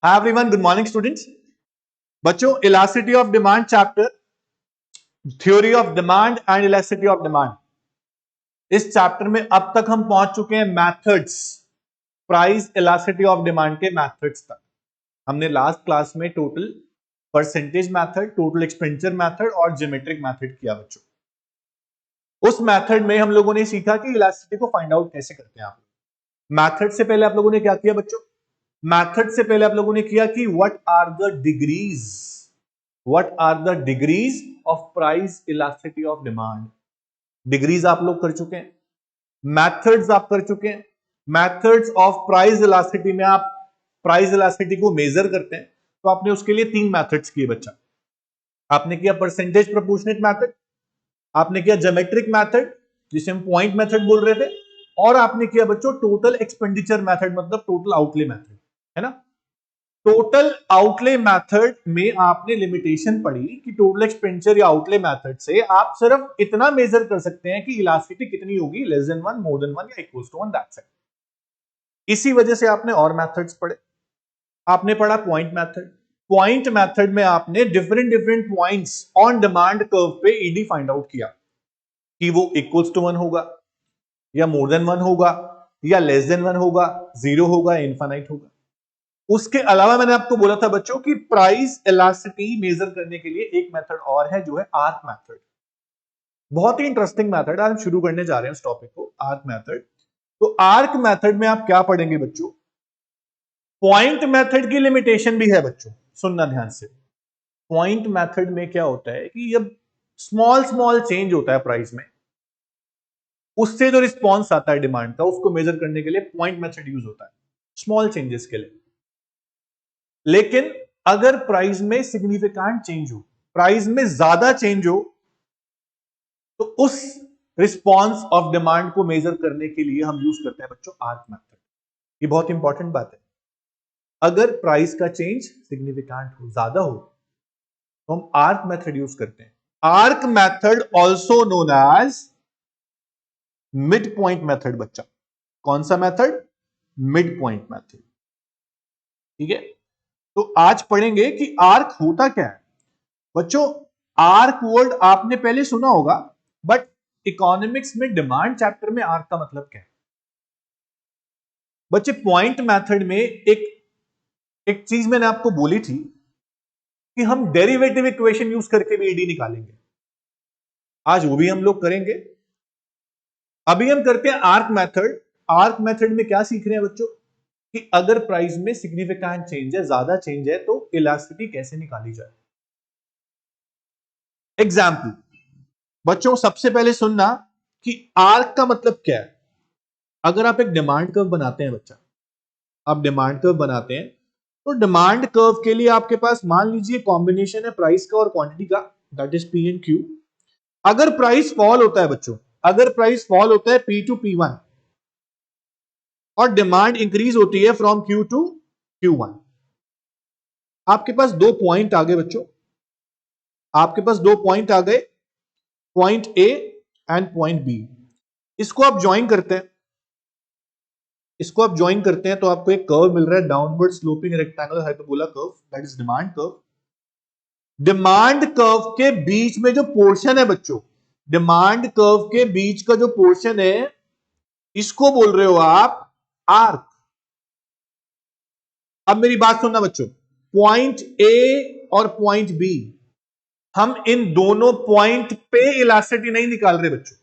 हाय everyone, good morning students. बच्चों, elasticity of demand chapter, theory of demand and elasticity of demand, इस chapter में अब तक हम पहुंच चुके हैं methods, price elasticity of demand के मैथड्स तक। हमने लास्ट क्लास में total percentage method, total expenditure method और ज्योमेट्रिक मेथड किया बच्चों। उस मेथड में हम लोगों ने सीखा कि इलास्टिसिटी को फाइंड आउट कैसे करते हैं। आप मेथड से पहले आप लोगों ने क्या किया बच्चों? मेथड से पहले आप लोगों ने किया कि what are the degrees of price elasticity of demand. Degrees आप लोग कर चुके हैं, मेथड्स आप कर चुके हैं। मेथड्स ऑफ प्राइस इलास्टिसिटी में आप प्राइस इलास्टिसिटी को मेजर करते हैं, तो आपने उसके लिए 3 मेथड्स किए बच्चा। आपने किया परसेंटेज प्रोपोर्शनेट मेथड, आपने किया ज्योमेट्रिक मेथड जिसे हम पॉइंट मेथड बोल रहे थे, और आपने किया बच्चों टोटल एक्सपेंडिचर मेथड, मतलब टोटल आउटले मेथड, है ना। टोटल आउटले मेथड में आपने लिमिटेशन पढ़ी कि टोटल एक्सपेंडिचर या आउटले मेथड से आप सिर्फ इतना मेजर कर सकते हैं कि इलास्टिसिटी कितनी होगी, लेस देन 1, मोर देन 1 या इक्वल टू 1, दैट्स इट। इसी वजह से आपने और मेथड्स पढ़े। आपने पढ़ा पॉइंट मेथड। पॉइंट मेथड में आपने different points on demand curve पे ईडी फाइंड आउट किया कि वो इक्वल टू 1 होगा या मोर देन 1 होगा या लेस देन 1 होगा, 0 होगा या इनफाइनाइट होगा। उसके अलावा मैंने आपको बोला था बच्चों कि प्राइस इलास्टिसिटी मेजर करने के लिए एक मेथड और है, जो है आर्क मेथड। बहुत ही इंटरेस्टिंग मेथड, आज हम शुरू करने जा रहे हैं इस टॉपिक को, आर्क मेथड। तो आर्क मेथड में आप क्या पढ़ेंगे बच्चों? पॉइंट मेथड की लिमिटेशन भी है बच्चों, सुनना ध्यान से। पॉइंट मेथड में क्या होता है कि जब स्मॉल चेंज होता है प्राइस में, उससे जो रिस्पॉन्स आता है डिमांड का, उसको मेजर करने के लिए पॉइंट मेथड यूज होता है, स्मॉल चेंजेस के लिए। लेकिन अगर प्राइस में सिग्निफिकेंट चेंज हो, प्राइस में ज्यादा चेंज हो, तो उस रिस्पॉन्स ऑफ डिमांड को मेजर करने के लिए हम यूज करते हैं बच्चों आर्क मेथड। ये बहुत इंपॉर्टेंट बात है। अगर प्राइस का चेंज सिग्निफिकेंट हो, ज्यादा हो, तो हम आर्क मेथड यूज करते हैं। Arc method also known as mid point method बच्चा। कौन सा मेथड? Mid point method. ठीक है, तो आज पढ़ेंगे कि आर्क होता क्या है बच्चों। आर्क वर्ड आपने पहले सुना होगा, बट इकोनॉमिक्स में डिमांड चैप्टर में आर्क का मतलब क्या है बच्चे? पॉइंट मेथड में एक चीज मैंने आपको बोली थी कि हम डेरिवेटिव इक्वेशन यूज करके भी ईडी निकालेंगे। आज वो भी हम लोग करेंगे। अभी हम करते हैं आर्क मेथड। आर्क मेथड में क्या सीख रहे हैं बच्चों कि अगर प्राइस में सिग्निफिकेंट चेंज है, ज्यादा चेंज है, तो इलास्टिसिटी कैसे निकाली जाए। एग्जाम्पल बच्चों, सबसे पहले सुनना कि आर्क का मतलब क्या है। अगर आप एक डिमांड कर्व बनाते हैं बच्चा, आप डिमांड कर्व बनाते हैं, तो डिमांड कर्व के लिए आपके पास मान लीजिए कॉम्बिनेशन है प्राइस का और क्वांटिटी का, that is P and Q. अगर प्राइस फॉल होता है बच्चों, अगर प्राइस फॉल होता है पी टू P1 और डिमांड इंक्रीज होती है फ्रॉम Q टू Q1, आपके पास 2 पॉइंट आ गए बच्चों। आपके पास 2 पॉइंट आ गए, point A and point B. इसको आप ज्वाइन करते हैं, इसको आप ज्वाइन करते हैं, तो आपको एक कर्व मिल रहा है, downward sloping rectangular hyperbola curve, that is demand curve. Demand curve के बीच में जो पोर्शन है बच्चों, डिमांड कर्व के बीच का जो पोर्शन है, इसको बोल रहे हो आप आर्क। अब मेरी बात सुनना बच्चों, पॉइंट ए और पॉइंट बी, हम इन दोनों पॉइंट पे इलास्टिसिटी नहीं निकाल रहे बच्चों।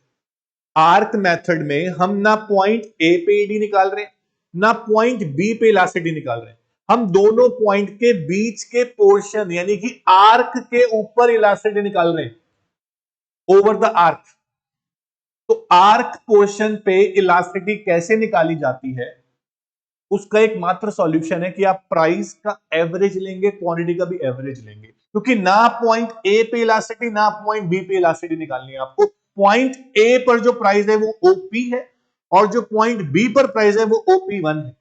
आर्क मेथड में हम ना पॉइंट ए पे ईडी निकाल रहे हैं, ना पॉइंट बी पे इलास्टिसिटी निकाल रहे हैं। हम दोनों पॉइंट के बीच के पोर्शन यानी कि आर्क के ऊपर इलास्टिसिटी निकाल रहे हैं, ओवर द आर्क। तो आर्क पोर्शन पे इलास्टिसिटी कैसे निकाली जाती है, उसका एक मात्र सॉल्यूशन है कि आप प्राइस का एवरेज लेंगे, क्वांटिटी का भी एवरेज लेंगे, क्योंकि ना पॉइंट ए पे इलास्टिसिटी ना पॉइंट बी पे इलास्टिसिटी निकालनी है आपको। पॉइंट ए पर जो प्राइस है वो ओपी है, और जो पॉइंट बी पर प्राइस है वो OP1 है।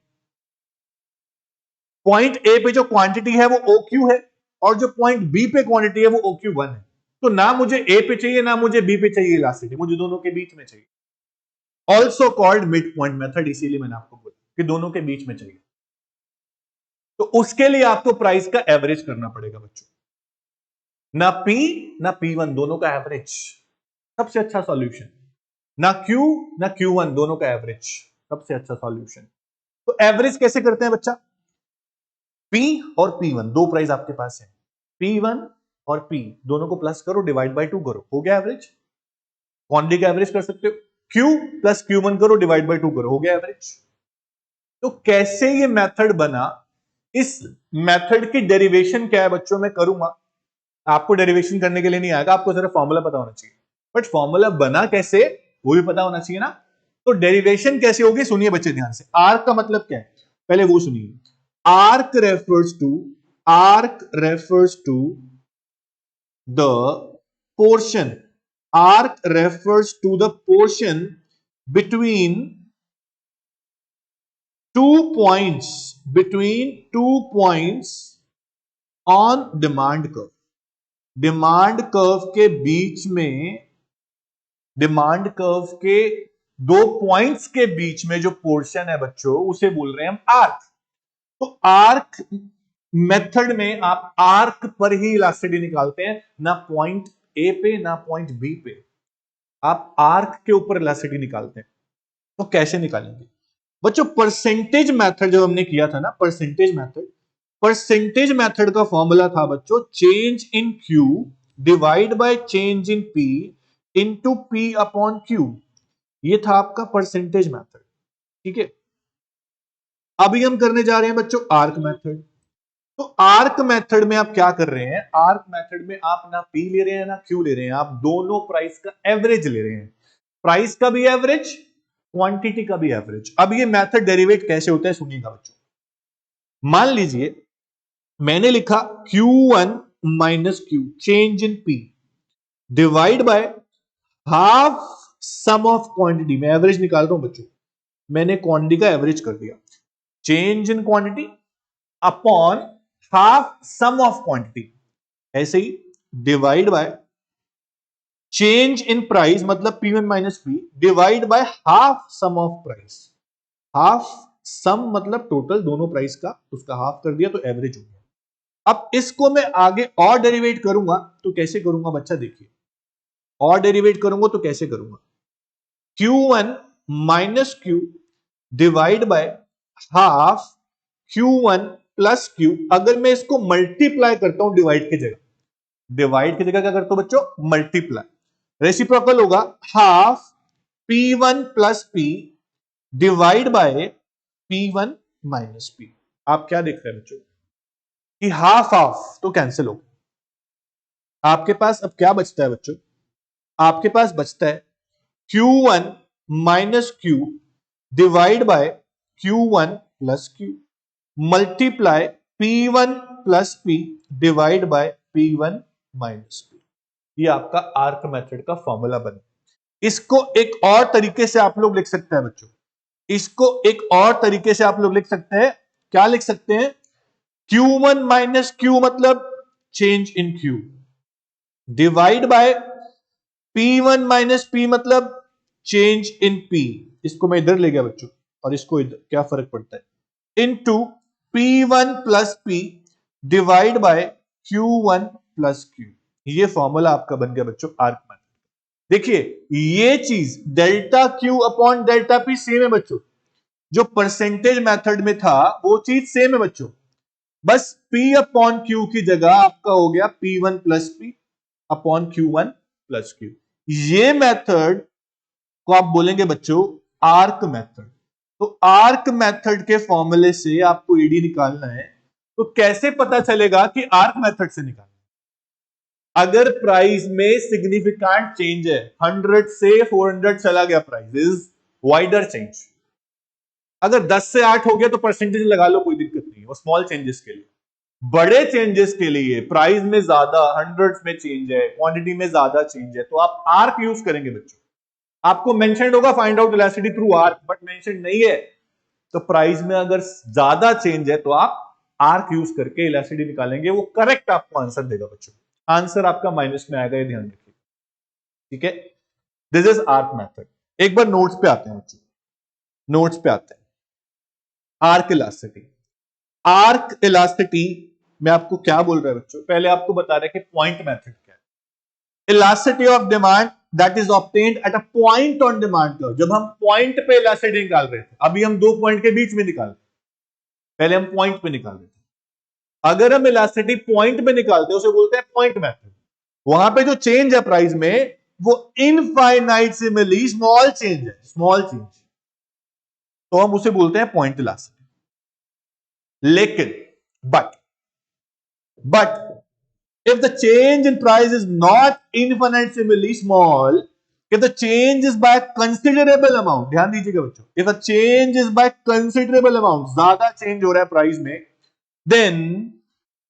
पॉइंट ए पे जो क्वांटिटी है वो OQ है, और जो पॉइंट बी पे क्वांटिटी है वो OQ1 है। तो ना मुझे ए पे चाहिए ना मुझे बी पे चाहिए इलास्टिसिटी, मुझे दोनों के बीच में चाहिए। Also called mid point method, इसीलिए मैंने आपको बोला कि दोनों के बीच में चाहिए। तो उसके लिए आपको प्राइस का एवरेज करना पड़ेगा बच्चों, ना P ना P1 दोनों का एवरेज सबसे अच्छा सॉल्यूशन, ना Q ना Q1 दोनों का एवरेज सबसे अच्छा सॉल्यूशन। तो एवरेज कैसे करते हैं बच्चा? P और P1 दो प्राइस आपके पास है, P1 और P दोनों को प्लस करो, डिवाइड बाय 2 करो, हो गया एवरेज। क्वांटिटी का एवरेज कर सकते हो, Q प्लस Q1 करो, डिवाइड बाय 2 करो, हो गया एवरेज। तो कैसे ये मेथड बना, इस मेथड की डेरिवेशन क्या है बच्चों, मैं करूंगा। आपको डेरिवेशन करने के लिए नहीं आएगा, आपको सिर्फ फॉर्मूला पता होना चाहिए, बट फॉर्मूला बना कैसे वो भी पता होना चाहिए ना। तो डेरिवेशन कैसे होगी, सुनिए बच्चे ध्यान से। आर्क का मतलब क्या है पहले वो सुनिए। Arc refers to the portion, arc refers to the portion between 2 points on demand curve, demand curve के बीच में, डिमांड कर्व के 2 पॉइंट्स के बीच में जो पोर्शन है बच्चों उसे बोल रहे हैं हम आर्क। तो आर्क मेथड में आप आर्क पर ही इलास्टिसिटी निकालते हैं, ना पॉइंट ए पे ना पॉइंट बी पे, आप आर्क के ऊपर इलास्टिसिटी निकालते हैं। तो कैसे निकालेंगे बच्चों? परसेंटेज मेथड जो हमने किया था ना, परसेंटेज मेथड का फॉर्मूला था बच्चों change in Q divide by change in P into P upon Q, ये था आपका परसेंटेज मेथड। ठीक है, अभी हम करने जा रहे हैं बच्चों आर्क मेथड। तो आर्क मेथड में आप क्या कर रहे हैं, आर्क मेथड में आप ना पी ले रहे हैं ना क्यू ले रहे हैं, आप दोनों प्राइस का एवरेज ले रहे हैं, प्राइस का भी एवरेज, क्वांटिटी का भी एवरेज। अब ये मेथड डेरिवेट कैसे होता है सुनिएगा बच्चों। मान लीजिए मैंने लिखा Q1 minus Q change in P divide by half sum of quantity, मैं एवरेज निकाल रहा हूं बच्चों, मैंने क्वांटिटी का एवरेज कर दिया, change in quantity upon half sum of quantity, ऐसे ही divide by change in price मतलब P1 minus P divide by half sum of price, half sum मतलब टोटल दोनों प्राइस का, उसका हाफ कर दिया तो एवरेज हो गया। अब इसको मैं आगे और डेरिवेट करूंगा तो कैसे करूंगा बच्चा देखिए, और डेरिवेट करूंगा तो कैसे करूंगा, Q1 minus Q divide by half Q1 plus Q, अगर मैं इसको मल्टीप्लाई करता हूं डिवाइड की जगह, डिवाइड की जगह क्या करता हूं बच्चों, मल्टीप्लाई, रेसिप्रोकल होगा half P1 plus P divide bye P1 minus P। आप क्या देख रहे हैं बच्चों कि हाफ हाफ तो कैंसिल हो गया, आपके पास अब क्या बचता है बच्चों, आपके पास बचता है Q1 minus Q divide by Q1 plus Q multiply P1 plus P divide bye P1 minus P। ये आपका आर्क मेथड का फॉर्मूला बना। इसको एक और तरीके से आप लोग लिख सकते हैं बच्चों, इसको एक और तरीके से आप लोग लिख सकते हैं, क्या लिख सकते हैं, Q1 माइनस Q मतलब change in Q divide by P1 minus P मतलब चेंज इन P, इसको मैं इधर ले गया बच्चों और इसको इधर, क्या फर्क पड़ता है, into P1 plus P divide bye Q1 plus Q। ये फॉर्मूला आपका बन गया बच्चों आर्क मेथड। देखिए ये चीज delta Q upon delta P same है बच्चों, जो परसेंटेज मेथड में था वो चीज सेम है बच्चों, बस P अपॉन Q की जगह आपका हो गया P1 plus P upon Q1 plus Q। ये मेथड को आप बोलेंगे बच्चों आर्क मेथड। तो आर्क मेथड के फॉर्मूले से आपको ईडी निकालना है, तो कैसे पता चलेगा कि आर्क मेथड से निकालना है? अगर प्राइस में सिग्निफिकेंट चेंज है, 100 से 400 चला गया प्राइस, इज वाइडर चेंज, अगर 10 से 8 हो गया तो परसेंटेज लगा लो, कोई दिक्कत नहीं है, वो स्मॉल चेंजेस के लिए। बड़े चेंजेस के लिए प्राइस में ज्यादा, हंड्रेड्स में चेंज है, क्वांटिटी में ज्यादा चेंज है, तो आप आर्क यूज करेंगे बच्चों। आपको मेंशन होगा find out elasticity through arc, but mention नहीं है, तो प्राइस में अगर ज्यादा चेंज है तो आप आर्क यूज करके इलास्टिसिटी निकालेंगे, वो करेक्ट आपको आंसर देगा बच्चों। आंसर आपका माइनस में आएगा, ये ध्यान रखिए। ठीक है, दिस इज आर्क मेथड। एक बार नोट्स पे आते हैं बच्चों, नोट्स पे आते हैं। आर्क इलास्टिसिटी, आर्क इलास्टिसिटी में आपको क्या बोल रहा है बच्चों, पहले आपको बता रहा है कि पॉइंट मेथड क्या है। Elasticity of demand that is obtained at a point on demand curve. जब हम पॉइंट पे इलास्टिसिटी निकाल रहे थे, अभी हम दो पॉइंट के बीच में निकाल रहे थे, पहले हम पॉइंट पे निकाल रहे थे। अगर हम इलास्टिसिटी पॉइंट पे निकालते हैं उसे बोलते हैं पॉइंट मेथड। वहां पे जो चेंज है प्राइस में वो इनफाइनाइटसिमली स्मॉल चेंज है, स्मॉल चेंज, तो हम उसे बोलते हैं पॉइंट इलास्टिसिटी। लेकिन but if the change in price is not infinitesimally small, if the change is by considerable amount, ध्यान दीजिएगा बच्चों, if a change is by considerable amount, ज्यादा चेंज हो रहा है प्राइस में,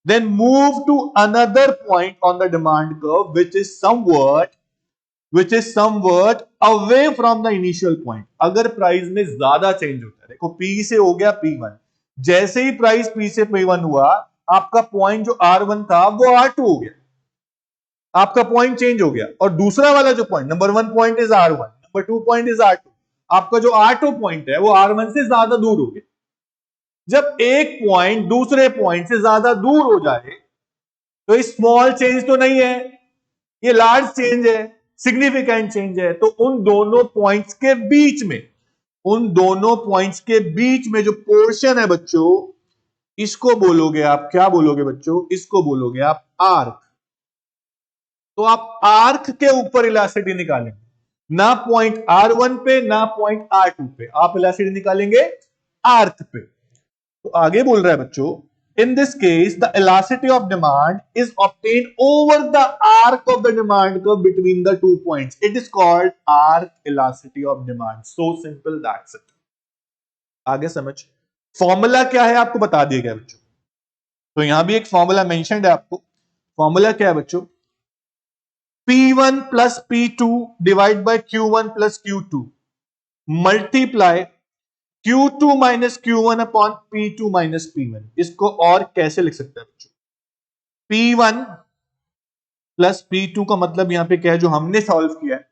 then move to another point on the demand curve which is somewhat away from the initial point। अगर price में ज्यादा चेंज होता है, देखो P से हो गया P1, जैसे ही प्राइस P से P1 हुआ, आपका पॉइंट जो R1 था वो R2 हो गया, आपका पॉइंट चेंज हो गया। और दूसरा वाला जो point, number 1 point is R1, number 2 point is R2, आपका जो R2 पॉइंट है वो R1 से ज्यादा दूर हो गया। जब एक पॉइंट दूसरे पॉइंट से ज्यादा दूर हो जाए तो ये स्मॉल चेंज तो नहीं है, ये लार्ज चेंज है, सिग्निफिकेंट चेंज है। तो उन दोनों पॉइंट्स के बीच में जो पोर्शन है बच्चों, इसको बोलोगे आप, क्या बोलोगे बच्चों, इसको बोलोगे आप आर्क। तो आप आर्क के ऊपर इलास्टिसिटी निकालेंगे, ना पॉइंट R1 पे ना पॉइंट R2 पे, आप इलास्टिसिटी निकालेंगे आर्क पे। तो आगे बोल रहा है बच्चों, in this case the elasticity of demand is obtained over the arc of the demand curve between the 2 points, it is called arc elasticity of demand। so simple, that's it। आगे समझ, formula क्या है आपको बता दिया गया बच्चों। तो यहां भी एक फॉर्मूला मेंशन्ड है आपको। फॉर्मूला क्या है बच्चों, P1 plus P2 divide by Q1 plus Q2 multiply Q2 minus Q1 upon P2 minus P1। इसको और कैसे लिख सकते हैं बच्चों, P1 प्लस P2 का मतलब यहां पे क्या है, जो हमने सॉल्व किया है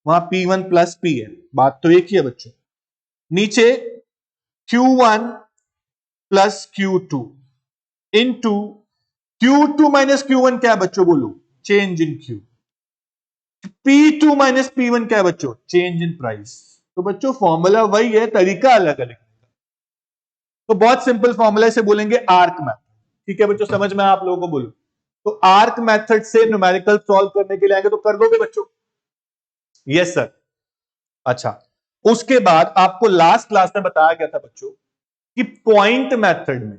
वहां P1 प्लस P है, बात तो एक ही है बच्चों। नीचे Q1 plus Q2 into Q2 minus Q1 क्या है बच्चों, बोलो, change in Q। P2 minus P1 क्या है बच्चों, चेंज इन प्राइस। तो बच्चों फॉर्मूला वही है, तरीका अलग अलग। तो बहुत सिंपल फॉर्मूला, इसे बोलेंगे आर्क मेथड। ठीक है बच्चों, समझ में आप लोगों को बोलो तो आर्क मेथड से न्यूमेरिकल सॉल्व करने के लिए आएंगे तो कर दोगे बच्चों, यस सर। अच्छा, उसके बाद आपको लास्ट क्लास में बताया गया था बच्चों कि पॉइंट मेथड में,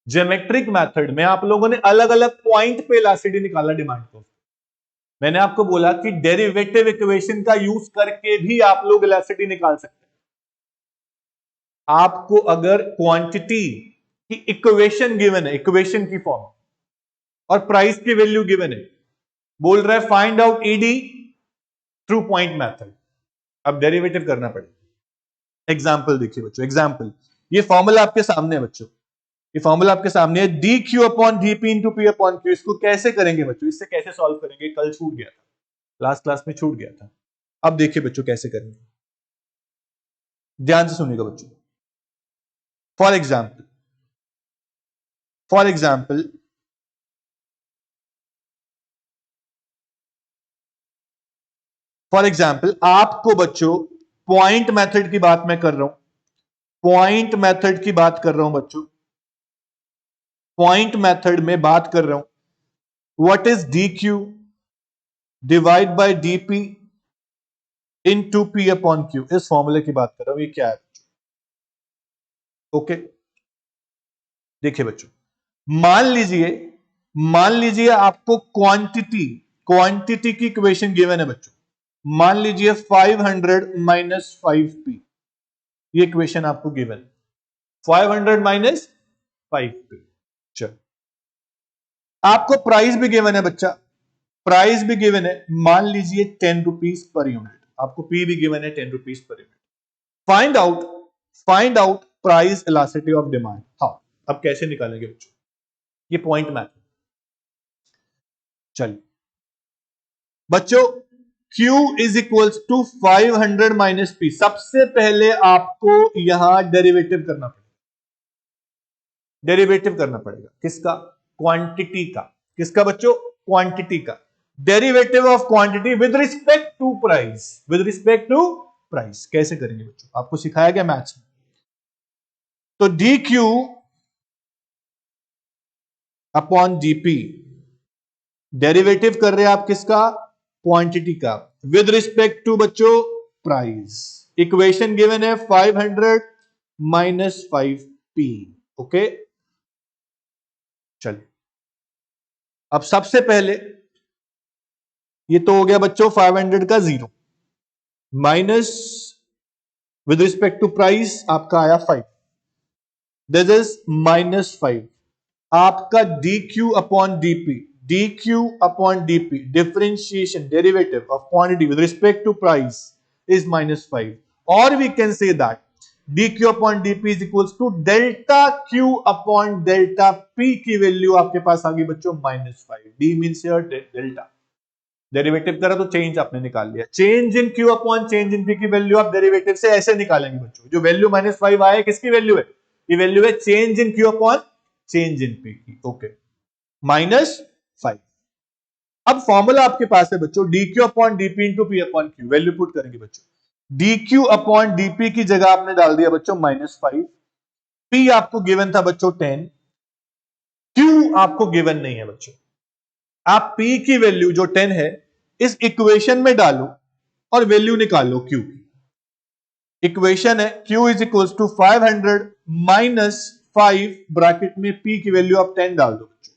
ज्योमेट्रिक मेथड में आप लोगों ने अलग अलग पॉइंट पे इलास्टिसिटी निकाला डिमांड को। मैंने आपको बोला कि डेरिवेटिव इक्वेशन का यूज करके भी आप लोग इलास्टिसिटी निकाल सकते हैं। आपको अगर क्वांटिटी की इक्वेशन गिवन है, इक्वेशन की फॉर्म, और प्राइस की वैल्यू गिवन है, बोल रहा है find out ED through point method, अब डेरिवेटिव करना पड़ेगा। एग्जांपल देखिए बच्चों, एग्जांपल, ये फॉर्मूला आपके सामने है बच्चों, ये फॉर्मूला आपके सामने है, D q upon D P into P upon Q. इसको कैसे करेंगे बच्चों, इससे कैसे सॉल्व करेंगे, कल छूट गया था, लास्ट क्लास में छूट गया था। अब देखिए बच्चों कैसे करेंगे, ध्यान से सुनिएगा बच्चों। फॉर एग्जाम्पल आपको बच्चों पॉइंट मेथड की बात मैं कर रहा हूं, पॉइंट मेथड की बात कर रहा हूं बच्चों, पॉइंट मेथड में बात कर रहा हूं। What is D Q divide by D P into P upon Q, इस फॉर्मूले की बात कर रहा हूं, ये क्या है ओके। देखिए बच्चों, मान लीजिए आपको क्वांटिटी की इक्वेशन गिवन है बच्चों, मान लीजिए 500 माइनस 5p, ये इक्वेशन आपको गिवन, 500 माइनस 5p। चलो, आपको प्राइस भी गिवन है बच्चा, प्राइस भी गिवन है, मान लीजिए 10 रुपीज पर यूनिट, आपको पी भी गिवन है 10 rupees per unit. Find out price elasticity of demand. हाँ, अब कैसे निकालेंगे बच्चों, ये पॉइंट मैथड। चलिए बच्चों, Q is equals to 500 minus P। सबसे पहले आपको यहां डेरिवेटिव करना पड़ेगा, डेरिवेटिव करना पड़ेगा। किसका? क्वांटिटी का। किसका बच्चों? क्वांटिटी का। Derivative of quantity with respect to price. With respect to price कैसे करेंगे बच्चों? आपको सिखाया गया मैथ्स में। तो d q upon dp, derivative कर रहे हैं आप किसका? क्वांटिटी का, विद रिस्पेक्ट टू बच्चों प्राइस। इक्वेशन गिवन है 500 माइनस 5p। ओके, चलिए अब सबसे पहले ये तो हो गया बच्चों 500 का जीरो, minus with respect to price आपका आया 5, दिस इज -5। आपका d q upon dp, d q upon dp differentiation derivative of quantity with respect to price is -5, और we can say that dq upon dp is equals to delta q upon delta p की value आपके पास आ गई बच्चों -5। d means here delta, derivative करा तो change आपने निकाल लिया। Change in q upon change in p की वैल्यू आप डेरिवेटिव से ऐसे निकालेंगे बच्चों। जो वैल्यू -5 आए किसकी वैल्यू है? ये वैल्यू है change in q upon change in p की। ओके, -5। अब फॉर्मूला आपके पास है बच्चों dq upon dp into p upon q। Value put करेंगे बच्चों। dq अपॉन dp की जगह आपने डाल दिया बच्चों -5, p आपको गिवन था बच्चों 10, q आपको गिवन नहीं है बच्चों। आप p की वैल्यू जो 10 है इस इक्वेशन में डालो और वैल्यू निकालो q की। इक्वेशन है q is equal to 500 minus 5 bracket में p की वैल्यू आप 10 डाल दो बच्चों।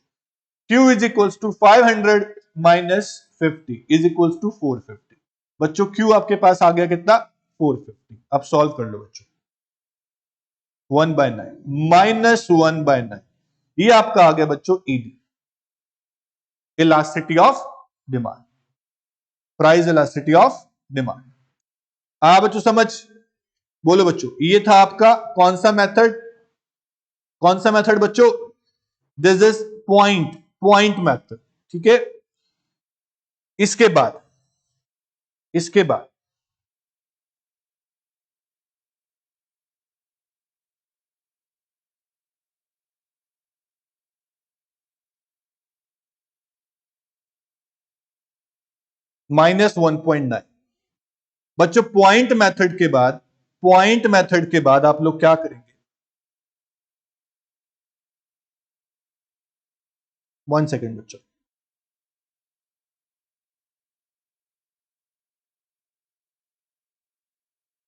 q is equal to 500 minus 50 is equal to 450। बच्चों q आपके पास आ गया कितना? 450। अब सॉल्व कर लो बच्चों। 1/9 माइनस 1/9, ये आपका आ गया बच्चों ED, elasticity of demand, price elasticity of demand. बच्चों समझ? बोलो बच्चों, ये था आपका कौन सा मेथड? कौन सा मेथड बच्चों? This is point method. ठीक है, इसके बाद -1.9 बच्चों। पॉइंट मेथड के बाद आप लोग क्या करेंगे? 1 सेकेंड बच्चों।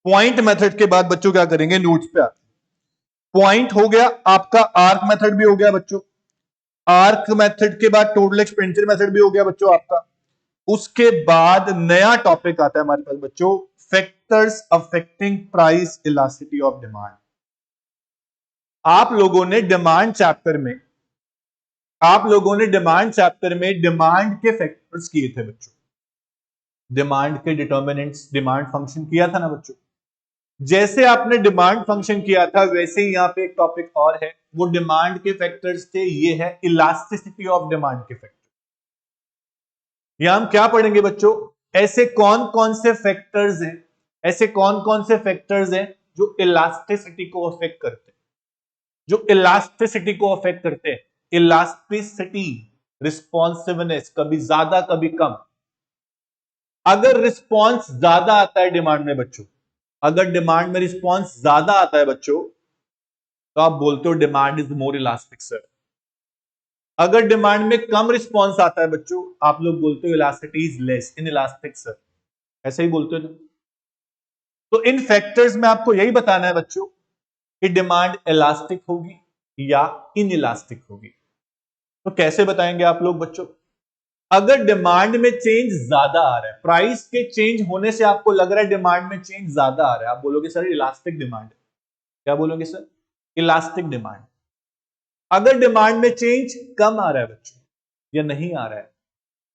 पॉइंट मेथड के बाद बच्चों क्या करेंगे? नोट्स पे आते। पॉइंट हो गया आपका, आर्क मेथड भी हो गया बच्चों। आर्क मेथड के बाद टोटल एक्सपेंडिचर मेथड भी हो गया बच्चों आपका। उसके बाद नया टॉपिक आता है हमारे पास बच्चों, factors affecting price elasticity of demand. आप लोगों ने डिमांड चैप्टर में डिमांड के फैक्टर्स किए थे बच्चों, डिमांड के डिटर्मिनेंट्स, डिमांड फंक्शन किया था ना बच्चों। जैसे आपने डिमांड फंक्शन किया था वैसे ही यहां पे एक टॉपिक और है, वो डिमांड के फैक्टर्स थे, ये है इलास्टिसिटी ऑफ डिमांड के फैक्टर। यहां हम क्या पढ़ेंगे बच्चों? ऐसे कौन कौन से फैक्टर्स हैं जो इलास्टिसिटी को अफेक्ट करते हैं, इलास्टिसिटी, रिस्पॉन्सिवनेस, कभी ज्यादा कभी कम। अगर रिस्पॉन्स ज्यादा आता है डिमांड में बच्चों, अगर डिमांड में रिस्पॉन्स ज्यादा आता है बच्चों, तो आप बोलते हो demand is more elastic sir. अगर डिमांड में कम रिस्पॉन्स आता है बच्चों, आप लोग बोलते हो elasticity is less, in elastic sir, ऐसे ही बोलते हो ना। तो इन फैक्टर्स में आपको यही बताना है बच्चों कि डिमांड इलास्टिक होगी या इन इलास्टिक होगी। तो कैसे बताएंगे आप लोग बच्चों? अगर डिमांड में चेंज ज्यादा आ रहा है, प्राइस के चेंज होने से आपको लग रहा है डिमांड में चेंज ज्यादा आ रहा है, आप बोलोगे सर इलास्टिक डिमांड है। क्या बोलोगे सर? Elastic demand. अगर डिमांड में चेंज कम आ रहा है बच्चों या नहीं आ रहा है,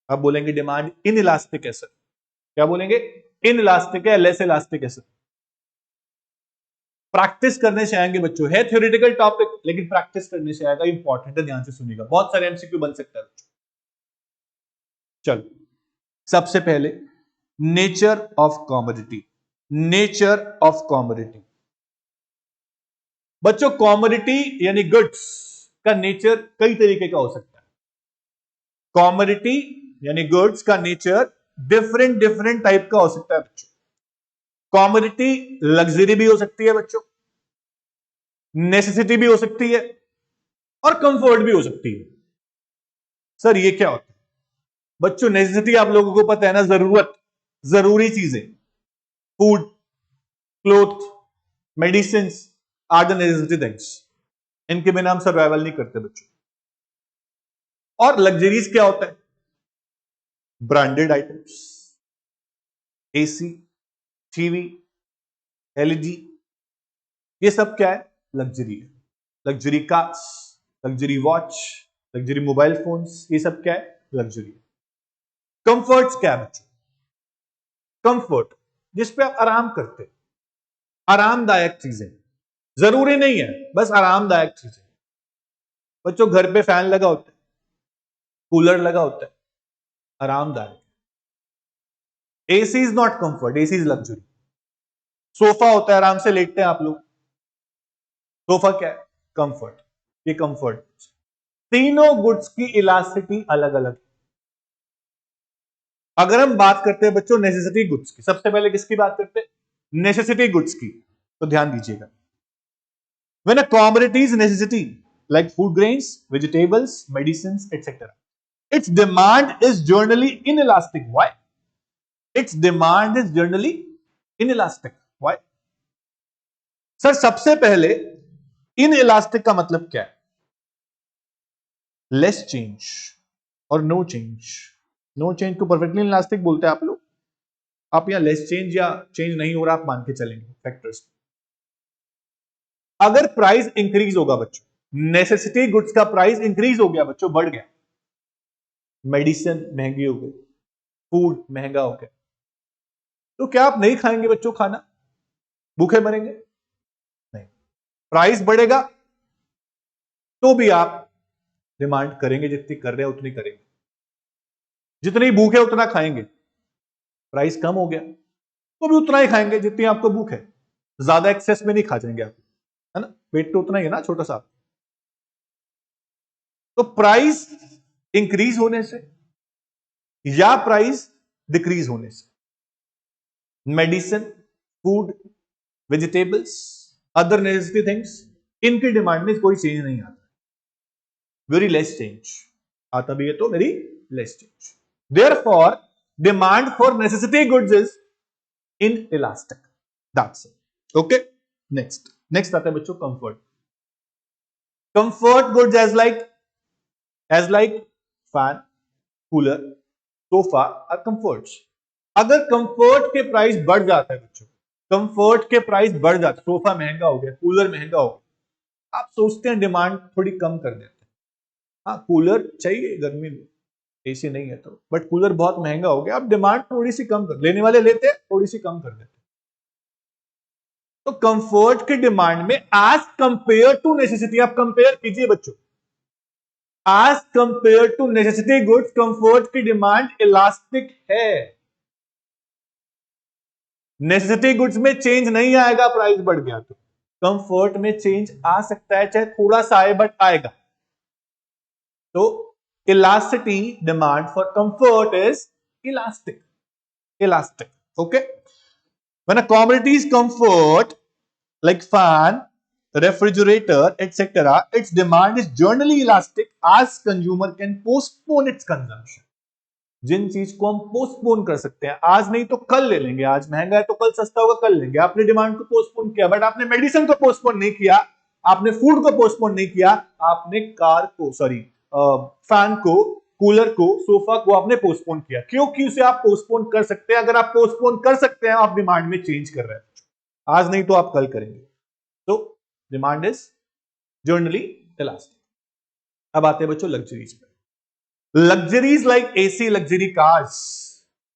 आप बोलेंगे डिमांड इन इलास्टिक है सर। क्या बोलेंगे? इन इलास्टिक है, लेस इलास्टिक है सर। प्रैक्टिस करने से आएंगे बच्चों, है थ्योरेटिकल टॉपिक लेकिन प्रैक्टिस करने से आएगा, इंपॉर्टेंट है, ध्यान से सुनिएगा, बहुत सारे एमसीक्यू बन सकता है बच्चों। चलो सबसे पहले नेचर ऑफ कॉमोडिटी। बच्चों कॉमोडिटी यानी गुड्स, का नेचर कई तरीके का हो सकता है। कॉमोडिटी यानी गुड्स का नेचर डिफरेंट डिफरेंट टाइप का हो सकता है बच्चों। कॉमोडिटी लग्जरी भी हो सकती है बच्चों, नेसेसिटी भी हो सकती है, और कंफर्ट भी हो सकती है। सर ये क्या होता है बच्चों? नेसेसिटी आप लोगों को पता है ना, जरूरत, जरूरी चीजें, food, cloth, medicine are the necessity things. इनके बिना हम सर्वाइवल नहीं करते बच्चों। और लग्जरीज क्या होता है? Branded items, AC, TV, LED, ये सब क्या है? लग्जरी है। Luxury cars, luxury watch, luxury mobile phones, ये सब क्या है? लग्जरी है। कंफर्ट्स क्या है बच्चों? कंफर्ट जिस पे आप आराम करते हैं, आरामदायक चीजें, जरूरी नहीं है, बस आरामदायक चीजें। बच्चों घर पे फैन लगा होता है, कूलर लगा होता है, आरामदायक। AC is not comfort, AC is luxury. Sofa होता है, आराम से लेटते हैं आप लोग, सोफा क्या है? कंफर्ट। ये कंफर्ट। तीनों गुड्स की इलास्टिसिटी अलग अलग। अगर हम बात करते हैं बच्चों नेसेसिटी गुड्स की, सबसे पहले किसकी बात करते हैं? नेसेसिटी गुड्स की। तो ध्यान दीजिएगा, when a commodity is necessity like food grains, vegetables, medicines, etc., its demand is generally inelastic. Why? Its demand is generally inelastic. Why? Sir सबसे पहले इनइलास्टिक का मतलब क्या है? लेस चेंज और नो चेंज। नो चेंज को perfectly elastic बोलते हैं आप लोग। आप यहां लेस चेंज या चेंज नहीं हो रहा आप मान के चलेंगे फैक्टर्स। अगर प्राइस इंक्रीज होगा बच्चों, नेसेसिटी गुड्स का प्राइस इंक्रीज हो गया बच्चों, बढ़ गया, मेडिसिन महंगी हो गई, फूड महंगा हो गया, तो क्या आप नहीं खाएंगे बच्चों खाना? भूखे मरेंगे? नहीं। प्राइस बढ़ेगा तो भी आप डिमांड करेंगे, जितनी कर रहे हैं उतनी करेंगे। जितनी भूख है उतना खाएंगे। प्राइस कम हो गया तो भी उतना ही खाएंगे जितनी आपको भूख है। ज्यादा एक्सेस में नहीं खा जाएंगे आप, है ना? पेट तो उतना ही है ना छोटा सा। तो प्राइस इंक्रीज होने से या प्राइस डिक्रीज होने से medicine, food, vegetables, other necessity things, इनकी डिमांड में कोई चेंज नहीं आता, वेरी लेस चेंज। आता भी है तो very less change. Therefore demand for necessity goods is inelastic. That's it. Okay. Next आता है बच्चों comfort. Comfort goods as like fan, cooler, sofa are comforts. अगर कंफर्ट के प्राइस बढ़ जाता है बच्चों, कंफर्ट के प्राइस बढ़ जाता है, सोफा महंगा हो गया, कूलर महंगा हो गया, आप सोचते हैं डिमांड थोड़ी कम कर देते हैं। हाँ कूलर चाहिए गर्मी में, एसी नहीं है तो, बट कूलर बहुत महंगा हो गया, आप डिमांड थोड़ी सी कम कर, लेने वाले लेते हैं, थोड़ी सी कम कर देते हैं। तो कंफर्ट की डिमांड में एज कंपेयर टू नेसेसिटी, आप कंपेयर कीजिए बच्चों, as compare to necessity goods comfort की डिमांड इलास्टिक है। नेसेसिटी गुड्स में चेंज नहीं आएगा, प्राइस बढ़ गया तो कंफर्ट में चेंज आ सकता है, चाहे थोड़ा सा आए बट आएगा। तो elasticity demand for comfort is elastic. Okay. When a commodity is comfort like fan, refrigerator, etc., its demand is generally elastic as consumer can postpone its consumption. जिन चीज को हम पोस्टपोन कर सकते हैं, आज नहीं तो कल ले लेंगे, आज महंगा है तो कल सस्ता होगा, कल लेंगे। आपने डिमांड को पोस्टपोन किया, बट आपने मेडिसिन को पोस्टपोन नहीं किया, आपने फूड को पोस्टपोन नहीं किया, आपने कार को, सॉरी फैन को, कूलर को, सोफा को आपने पोस्टपोन किया। क्योंकि उसे आप पोस्टपोन कर सकते हैं। अगर आप पोस्टपोन कर सकते हैं, आप डिमांड में चेंज कर रहे हैं, आज नहीं तो आप कल करेंगे। तो डिमांड इज जनरली इलास्टिक। अब आते हैं बच्चों लग्जरीज पे। Luxuries like AC, luxury cars,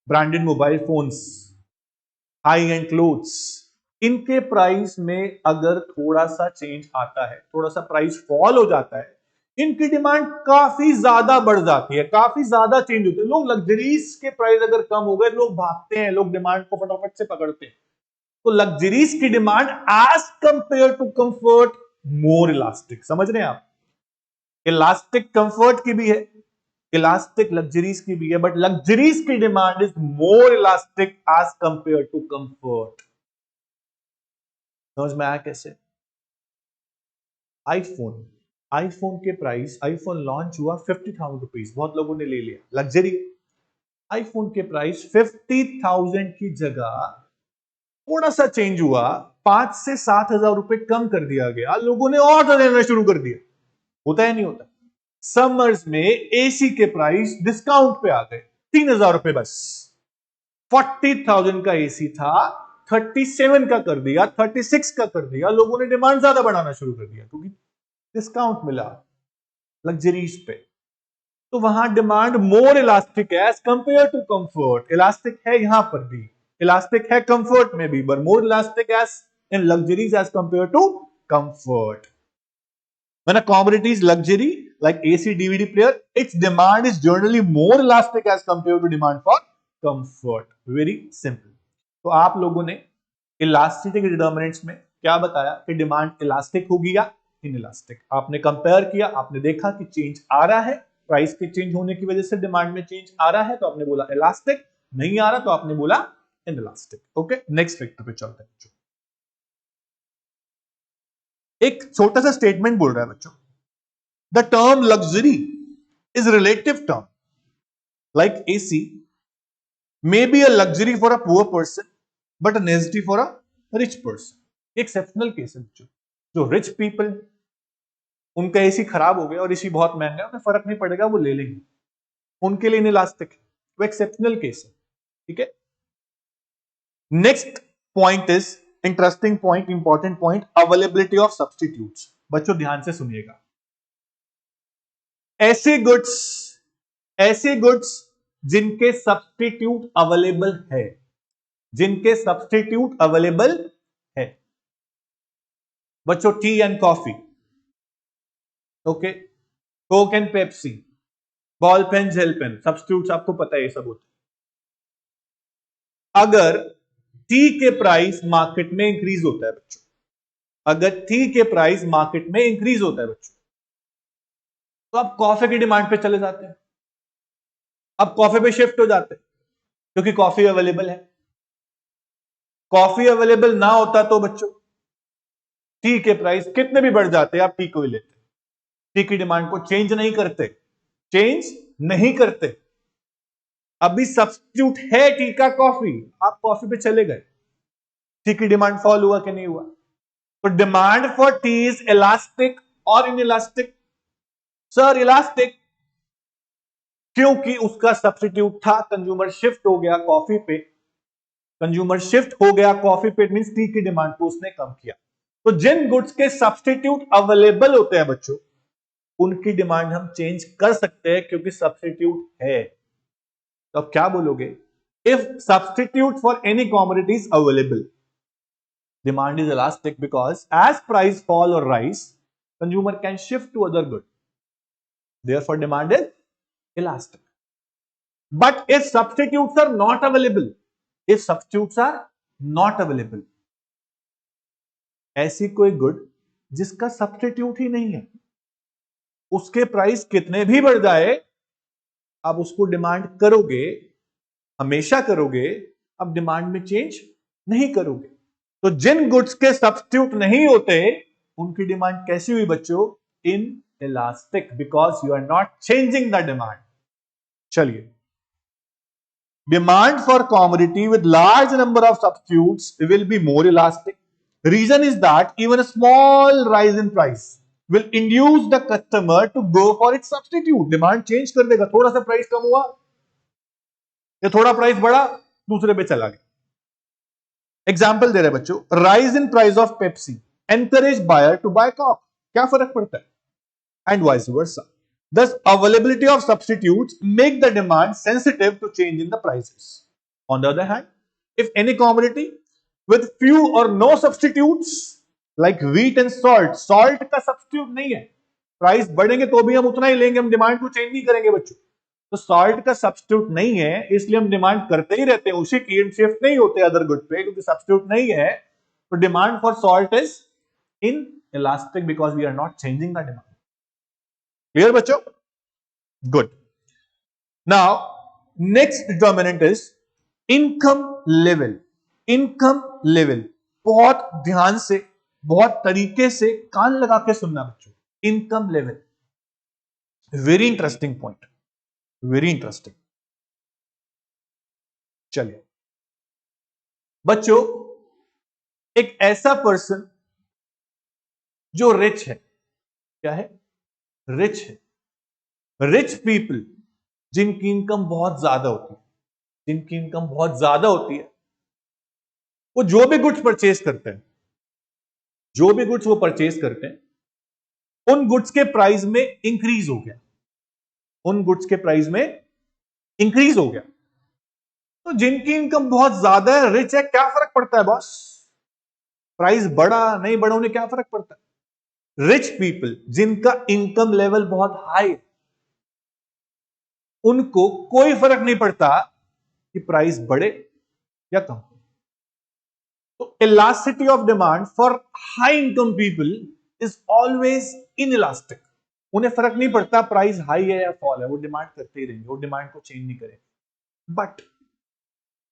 branded mobile phones, high and clothes, इनके प्राइस में अगर थोड़ा सा चेंज आता है, थोड़ा सा प्राइस फॉल हो जाता है, इनकी डिमांड काफी ज्यादा बढ़ जाती है, काफी ज्यादा चेंज होती है। लोग लग्जरीज के प्राइस अगर कम हो गए, लोग भागते हैं, लोग डिमांड को फटाफट से पकड़ते हैं। तो लग्जरीज की demand as compare to comfort more elastic. समझ रहे हैं आप? इलास्टिक कंफर्ट की भी है, इलास्टिक लग्जरीज की भी है, बट लग्जरीज की demand is more elastic as compare to comfort. समझ में आया कैसे? आईफोन, आईफोन के प्राइस, आईफोन लॉन्च हुआ 50,000 रुपीज, बहुत लोगों ने ले लिया, लग्जरी। आईफोन के प्राइस 50,000 की जगह थोड़ा सा चेंज हुआ, 5 से 7,000 रुपए कम कर दिया गया, लोगों ने ऑर्डर देना शुरू कर दिया। होता है नहीं होता? समर्स में एसी के प्राइस डिस्काउंट पे आ गए, 3,000 रुपए बस। 40,000 का एसी था, 37 का कर दिया, 36 का कर दिया, लोगों ने डिमांड ज्यादा बढ़ाना शुरू कर दिया क्योंकि डिस्काउंट मिला लग्जरीज पे। तो वहां डिमांड मोर इलास्टिक है as compare to comfort. Elastic है यहां पर भी, इलास्टिक है कंफर्ट में भी, but more elastic as in luxuries as compare to comfort. When a commodity is luxury like AC DVD player, its demand is generally more elastic as compared to demand for comfort. Very simple. तो आप लोगों ने elasticity के determinants में क्या बताया कि demand elastic होगी या इनइलास्टिक। आपने कंपेयर किया, आपने देखा कि चेंज आ रहा है, प्राइस के चेंज होने की वजह से डिमांड में चेंज आ रहा है, तो आपने बोला इलास्टिक, नहीं आ रहा तो आपने बोला इनइलास्टिक। ओके, नेक्स्ट फैक्टर पे चलते हैं। एक छोटा सा स्टेटमेंट बोल रहा है बच्चों, the term luxury is a relative term. Like AC may be a luxury for a poor person, but a necessity for a rich person. Exceptional case है बच्चों, जो रिच पीपल उनका एसी खराब हो गया और एसी बहुत महंगा है, उन्हें फर्क नहीं पड़ेगा, वो ले लेंगे, उनके लिए इनइलास्टिक है, वो एक्सेप्शनल केस है। ठीक है, next point is interesting point, important point, availability of substitutes. बच्चों ध्यान से सुनिएगा, ऐसे गुड्स जिनके सब्सटीट्यूट अवेलेबल है, जिनके सब्सटीट्यूट अवेलेबल है। बच्चों tea and coffee, okay, Coke and Pepsi, ball pen, gel pen, substitutes आपको पता है ये सब होते हैं। अगर टी के प्राइस मार्केट में इंक्रीज होता है बच्चों, अगर टी के प्राइस मार्केट में इंक्रीज होता है बच्चों, तो आप कॉफी की डिमांड पे चले जाते हैं, अब कॉफी पे शिफ्ट हो जाते हैं क्योंकि कॉफी अवेलेबल है। कॉफी अवेलेबल ना होता तो बच्चों टी के प्राइस कितने भी बढ़ जाते, आप टी को ही लेते, टी की डिमांड को चेंज नहीं करते, चेंज नहीं करते। अभी सब्स्टिट्यूट है टी का कॉफी, आप कॉफी पे चले गए, टी की डिमांड फॉल हुआ कि नहीं हुआ? तो demand for T is elastic और इनइलास्टिक? सर इलास्टिक, क्योंकि उसका सब्स्टिट्यूट था, कंज्यूमर शिफ्ट हो गया कॉफी पे, कंज्यूमर शिफ्ट हो गया कॉफी पे, मींस टी की डिमांड को उसने कम किया। तो जिन गुड्स के सब्स्टिट्यूट अवेलेबल होते हैं बच्चों, उनकी डिमांड हम चेंज कर सकते हैं क्योंकि सब्स्टिट्यूट है। तो अब क्या बोलोगे? If substitute for any commodity is available, demand is elastic because as price fall or rise, consumer can shift to other good, therefore demand is elastic. But if substitutes are not available, if substitutes are not available, ऐसी कोई good जिसका substitute ही नहीं है, उसके price कितने भी बढ़ जाए, आप उसको डिमांड करोगे, हमेशा करोगे, अब डिमांड में चेंज नहीं करोगे। तो जिन गुड्स के सब्स्टिट्यूट नहीं होते, उनकी डिमांड कैसी हुई बच्चों? Inelastic, because you are not changing the demand. चलिए, demand for commodity with large number of substitutes will be more elastic. Reason is that even a small rise in price will induce the customer to go for its substitute. Demand change कर देगा, थोड़ा सा price कम हुआ या थोड़ा price बढ़ा, दूसरे पे चला गया। एग्जाम्पल दे रहे बच्चों, rise in price of Pepsi encourage buyer to buy Coke, क्या फर्क पड़ता है? And vice versa. Thus, availability of substitutes make the demand sensitive to change in the prices. On the other hand, if any commodity with few or no substitutes, like wheat and salt, salt का substitute नहीं है, price बढ़ेंगे तो भी हम उतना ही लेंगे, हम डिमांड को चेंज नहीं करेंगे बच्चों। तो सॉल्ट का सब्स्टिट्यूट नहीं है, इसलिए हम डिमांड करते ही रहते हैं, उसी की शिफ्ट नहीं होते अदर गुड पे, क्योंकि सब्स्टिट्यूट नहीं है। तो demand for salt is inelastic because we are not changing the demand. Clear बच्चों? Good. Now next determinant is income level. Income level बहुत ध्यान से, बहुत तरीके से कान लगा के सुनना बच्चों. Income level very interesting point, very interesting. चलिए बच्चों, एक ऐसा पर्सन जो रिच है, क्या है? रिच है. रिच पीपल जिनकी इनकम बहुत ज्यादा होती है, जिनकी इनकम बहुत ज्यादा होती है, वो जो भी गुड्स परचेज करते हैं, जो भी गुड्स वो परचेज करते हैं, उन गुड्स के प्राइस में इंक्रीज हो गया, उन गुड्स के प्राइस में इंक्रीज हो गया. तो जिनकी इनकम बहुत ज्यादा है, रिच है, क्या फर्क पड़ता है बॉस? प्राइस बढ़ा नहीं बढ़ा, उन्हें क्या फर्क पड़ता है? रिच पीपल जिनका इनकम लेवल बहुत हाई, उनको कोई फर्क नहीं पड़ता कि प्राइस बढ़े या कम. तो elasticity of demand for high income people is always inelastic. उन्हें फर्क नहीं पड़ता प्राइस हाई है या फॉल है, वो डिमांड करते ही रहेंगे, वो डिमांड को चेंज नहीं करेंगे. बट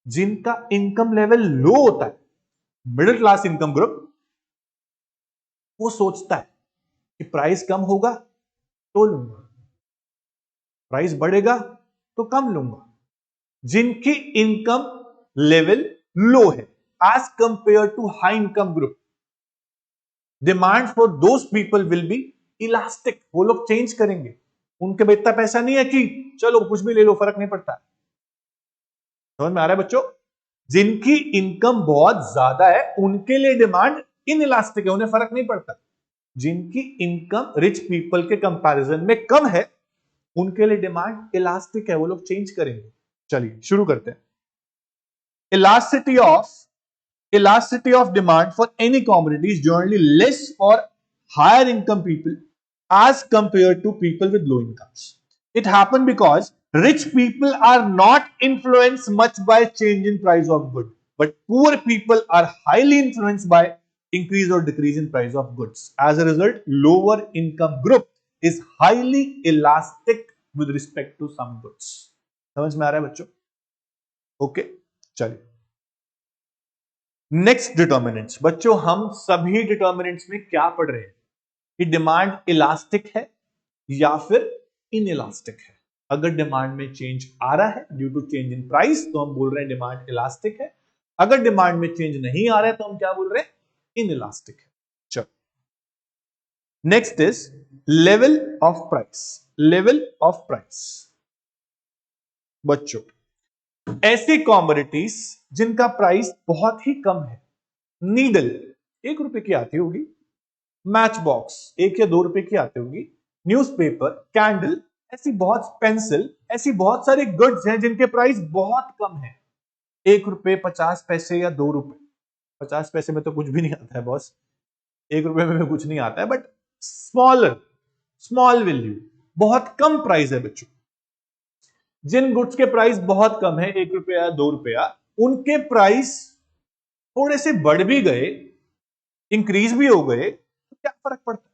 जिनका इनकम लेवल लो होता है, मिडिल क्लास इनकम ग्रुप, वो सोचता है कि प्राइस कम होगा तो लूंगा, प्राइस बढ़ेगा तो कम लूंगा. जिनकी इनकम लेवल लो है as compare to high income group, demand for those people will be elastic. वो लोग चेंज करेंगे, उनके पास इतना पैसा नहीं है कि चलो कुछ भी ले लो, फर्क नहीं पड़ता. समझ में आ रहा है बच्चों? जिनकी इनकम बहुत ज्यादा है, उनके लिए डिमांड इनइलास्टिक है, उन्हें फर्क नहीं पड़ता. जिनकी इनकम रिच पीपल के कंपैरिजन में कम है, उनके लिए डिमांड इलास्टिक है, वो लोग चेंज करेंगे. चलिए शुरू करते हैं. Elasticity of demand for any commodity is generally less for higher income people as compared to people with low incomes. It happened because rich people are not influenced much by change in price of good, but poor people are highly influenced by increase or decrease in price of goods. As a result, lower income group is highly elastic with respect to some goods. समझ में आ रहा है बच्चों? Okay चलिए next determinants. बच्चों हम सभी determinants में क्या पढ़ रहे हैं कि डिमांड इलास्टिक है या फिर इनइलास्टिक है. अगर डिमांड में चेंज आ रहा है due to change in price तो हम बोल रहे हैं डिमांड इलास्टिक है. अगर डिमांड में चेंज नहीं आ रहा है तो हम क्या बोल रहे हैं? इनइलास्टिक है. चलो next is level of price. Level of price बच्चों, ऐसी कॉमोडिटीज जिनका प्राइस बहुत ही कम है. नीडल 1 रुपए की आती होगी, मैच बॉक्स 1 या 2 रुपए की आती होगी, न्यूज़पेपर, कैंडल, ऐसी बहुत, पेंसिल, ऐसी बहुत सारी गुड्स हैं जिनके प्राइस बहुत कम है. 1 रुपए 50 पैसे या 2 रुपए. 50 पैसे में तो कुछ भी नहीं आता है बॉस, 1 रुपए में कुछ नहीं आता है, बट स्मॉल वैल्यू, बहुत कम प्राइस है बच्चों. जिन गुड्स के प्राइस बहुत कम है, 1 रुपया 2 रुपया, उनके प्राइस थोड़े से बढ़ भी गए, इंक्रीज भी हो गए, तो क्या फर्क पड़ता है?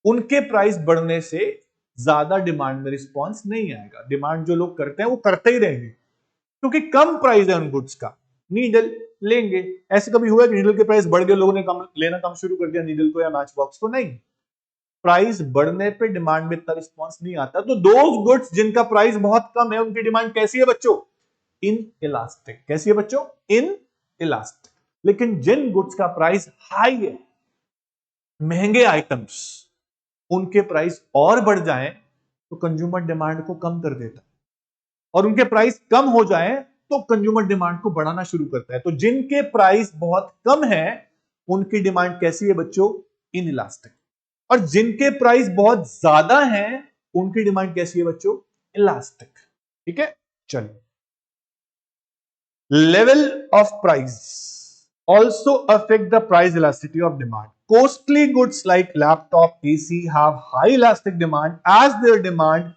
उनके प्राइस बढ़ने से ज्यादा डिमांड में रिस्पॉन्स नहीं आएगा. डिमांड जो लोग करते हैं वो करते ही रहेंगे क्योंकि कम प्राइस है उन गुड्स का. नीडल लेंगे, ऐसे कभी हुआ कि नीडल के प्राइस बढ़ गए, लोगों ने कम लेना कम शुरू कर दिया नीडल को या मैच बॉक्स को? नहीं. प्राइस बढ़ने पे डिमांड में इतना रिस्पॉन्स नहीं आता. तो दोज गुड्स जिनका प्राइस बहुत कम है, उनकी डिमांड कैसी है बच्चों? In elastic. कैसी है बच्चों? In elastic. लेकिन जिन गुड्स का प्राइस हाई है, महंगे आइटम्स, उनके प्राइस और बढ़ जाएं तो कंज्यूमर डिमांड को कम कर देता है, और उनके प्राइस कम हो जाएं तो कंज्यूमर डिमांड को बढ़ाना शुरू करता है. तो जिनके प्राइस बहुत कम है, उनकी डिमांड कैसी है बच्चों? In elastic. और जिनके प्राइस बहुत ज्यादा हैं, उनकी डिमांड कैसी है बच्चों? इलास्टिक. ठीक है चलिए. Level of price also affect the price elasticity of demand. Costly goods like laptop, AC have high elastic demand as their demand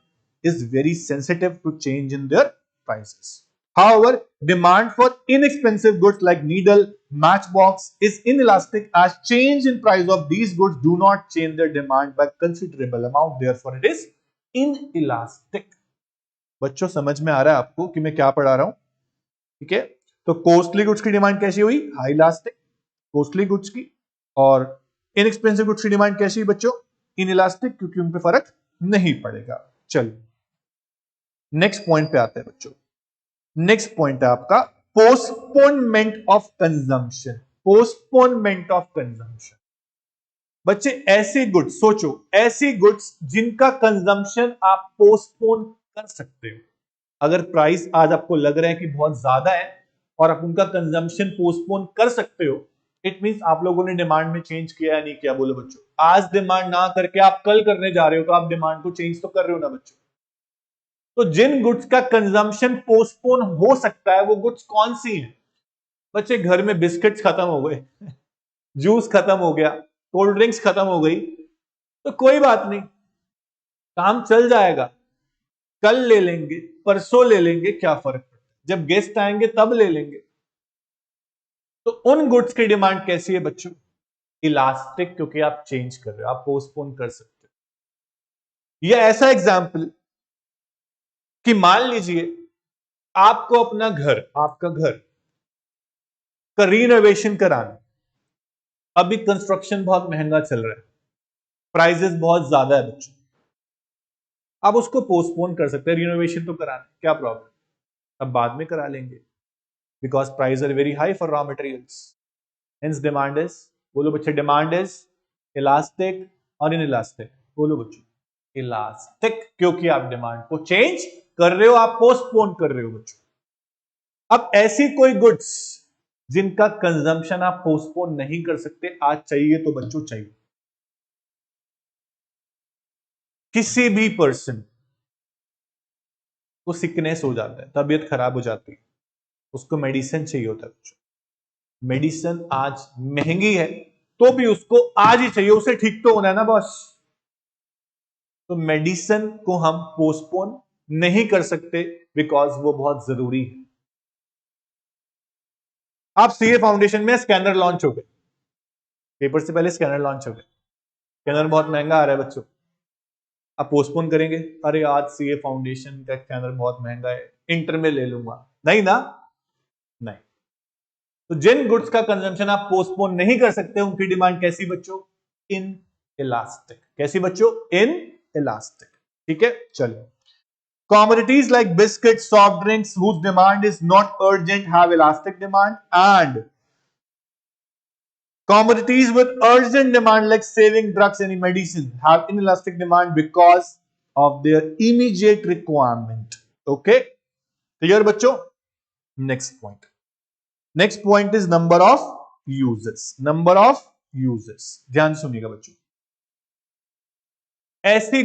is very sensitive to change in their prices. However, demand for inexpensive goods like needle, matchbox is inelastic as change in price of these goods do not change their demand by considerable amount. Therefore, it is inelastic. बच्चों समझ में आ रहा है आपको कि मैं क्या पढ़ा रहा हूं? ठीक है, तो कॉस्टली गुड्स की डिमांड कैसी हुई? हाई इलास्टिक, कॉस्टली गुड्स की, और इनएक्सपेंसिव गुड्स की डिमांड कैसी हुई बच्चों? इनइलास्टिक, क्योंकि उन पे फर्क नहीं पड़ेगा। चलिए नेक्स्ट पॉइंट पे आते हैं बच्चों। नेक्स्ट पॉइंट है आपका postponement of consumption. Postponement of consumption बच्चे, ऐसी गुड्स सोचो, ऐसी गुड्स जिनका कंजम्पशन आप पोस्टपोन कर सकते हो। अगर प्राइस आज आपको लग रहा है कि बहुत ज्यादा है और आप उनका कंजम्पशन पोस्टपोन कर सकते हो, इट मींस आप लोगों ने डिमांड में चेंज किया या नहीं किया? बोलो बच्चों, आज डिमांड ना करके आप कल करने जा रहे हो, तो आप डिमांड को चेंज तो कर रहे हो ना बच्चों। तो जिन गुड्स का कंजम्पशन पोस्टपोन हो सकता है वो गुड्स कौन सी हैं बच्चे? घर में बिस्किट्स खत्म हो गए, जूस खत्म हो गया, कोल्ड ड्रिंक्स खत्म हो गई, तो कोई बात नहीं, काम चल जाएगा, कल ले लेंगे, परसों ले लेंगे, क्या फर्क पड़ता है, जब गेस्ट आएंगे तब ले लेंगे। तो उन गुड्स की डिमांड कैसी है बच्चों? इलास्टिक, क्योंकि आप चेंज कर रहे हो, आप पोस्टपोन कर सकते हो। यह ऐसा एग्जाम्पल कि मान लीजिए आपको अपना घर, आपका घर का रीनोवेशन कराना, अभी कंस्ट्रक्शन बहुत महंगा चल रहा है, प्राइजेस बहुत ज्यादा है बच्चों, आप उसको पोस्टपोन कर सकते हैं, रिनोवेशन तो कराना, क्या प्रॉब्लम, अब बाद में करा लेंगे, because price are very high for raw materials, hence demand is, बोलो बच्चे, डिमांड इज इलास्टिक और इनइलास्टिक? बोलो बच्चों, इलास्टिक, क्योंकि आप डिमांड को चेंज कर रहे हो, आप पोस्टपोन कर रहे हो बच्चों। अब ऐसी कोई गुड्स जिनका कंजम्पशन आप पोस्टपोन नहीं कर सकते, आज चाहिए तो बच्चों चाहिए। किसी भी पर्सन को सिकनेस हो जाता है, तबीयत खराब हो जाती है, उसको मेडिसिन चाहिए होता है बच्चों। मेडिसिन आज महंगी है तो भी उसको आज ही चाहिए, उसे ठीक तो होना है ना बॉस। तो मेडिसिन को हम पोस्टपोन नहीं कर सकते बिकॉज वो बहुत जरूरी है। आप सीए फाउंडेशन में स्कैनर लॉन्च हो गए, पेपर से पहले स्कैनर लॉन्च हो गए, स्कैनर बहुत महंगा आ रहा है बच्चों, आप पोस्टपोन करेंगे? अरे आज सीए फाउंडेशन का स्कैनर बहुत महंगा है, इंटर में ले लूंगा, नहीं ना, नहीं। तो जिन गुड्स का कंजम्पशन आप पोस्टपोन नहीं कर सकते उनकी डिमांड कैसी बच्चों? In elastic. कैसी बच्चों? In elastic. ठीक है, चलिए। Commodities like biscuits, soft drinks whose demand is not urgent have elastic demand, and commodities with urgent demand like saving drugs and medicine have inelastic demand because of their immediate requirement. Okay, clear बच्चों? Next point. Next point is number of uses. Number of uses. ध्यान सुनिएगा बच्चों। ऐसी